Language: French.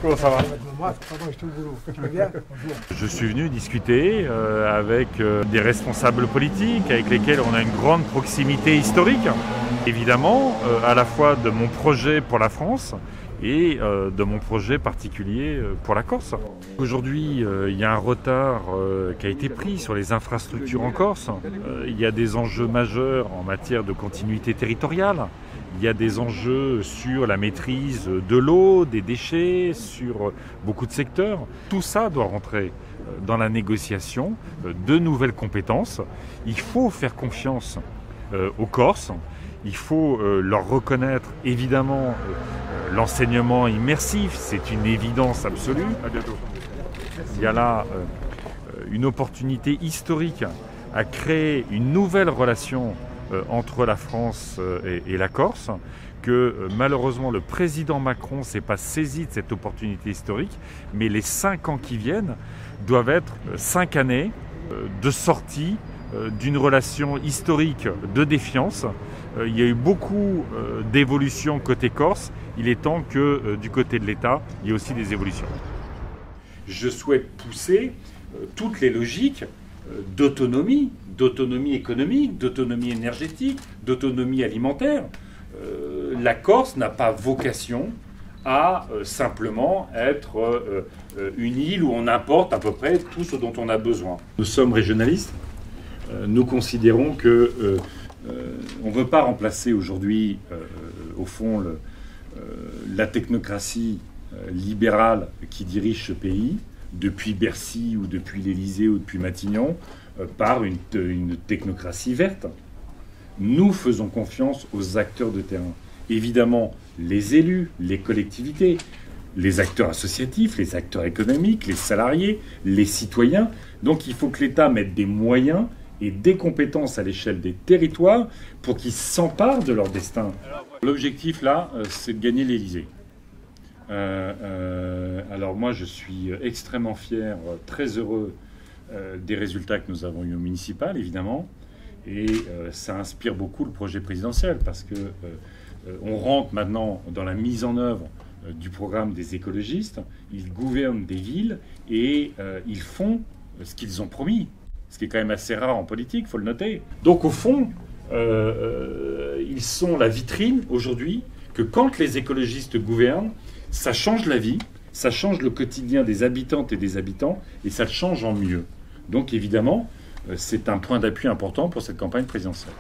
Comment ça va? Je suis venu discuter avec des responsables politiques avec lesquels on a une grande proximité historique. Évidemment, à la fois de mon projet pour la France et de mon projet particulier pour la Corse. Aujourd'hui, il y a un retard qui a été pris sur les infrastructures en Corse. Il y a des enjeux majeurs en matière de continuité territoriale. Il y a des enjeux sur la maîtrise de l'eau, des déchets, sur beaucoup de secteurs. Tout ça doit rentrer dans la négociation de nouvelles compétences. Il faut faire confiance aux Corses. Il faut leur reconnaître évidemment l'enseignement immersif, c'est une évidence absolue. À bientôt. Il y a là une opportunité historique à créer une nouvelle relation entre la France et la Corse, que malheureusement le président Macron ne s'est pas saisi de cette opportunité historique, mais les 5 ans qui viennent doivent être 5 années de sortie d'une relation historique de défiance. Il y a eu beaucoup d'évolutions côté Corse. Il est temps que du côté de l'État, il y ait aussi des évolutions. Je souhaite pousser toutes les logiques d'autonomie économique, d'autonomie énergétique, d'autonomie alimentaire. La Corse n'a pas vocation à simplement être une île où on importe à peu près tout ce dont on a besoin. Nous sommes régionalistes. Nous considérons que on ne veut pas remplacer aujourd'hui, au fond, la technocratie libérale qui dirige ce pays, depuis Bercy ou depuis l'Élysée ou depuis Matignon, par une technocratie verte. Nous faisons confiance aux acteurs de terrain. Évidemment, les élus, les collectivités, les acteurs associatifs, les acteurs économiques, les salariés, les citoyens. Donc il faut que l'État mette des moyens et des compétences à l'échelle des territoires pour qu'ils s'emparent de leur destin. L'objectif là, c'est de gagner l'Élysée. Alors moi je suis extrêmement fier, très heureux des résultats que nous avons eus au municipal évidemment, et ça inspire beaucoup le projet présidentiel parce que on rentre maintenant dans la mise en œuvre du programme des écologistes. Ils gouvernent des villes et ils font ce qu'ils ont promis, ce qui est quand même assez rare en politique, il faut le noter. Donc au fond, ils sont la vitrine aujourd'hui que quand les écologistes gouvernent, ça change la vie, ça change le quotidien des habitantes et des habitants, et ça le change en mieux. Donc évidemment, c'est un point d'appui important pour cette campagne présidentielle.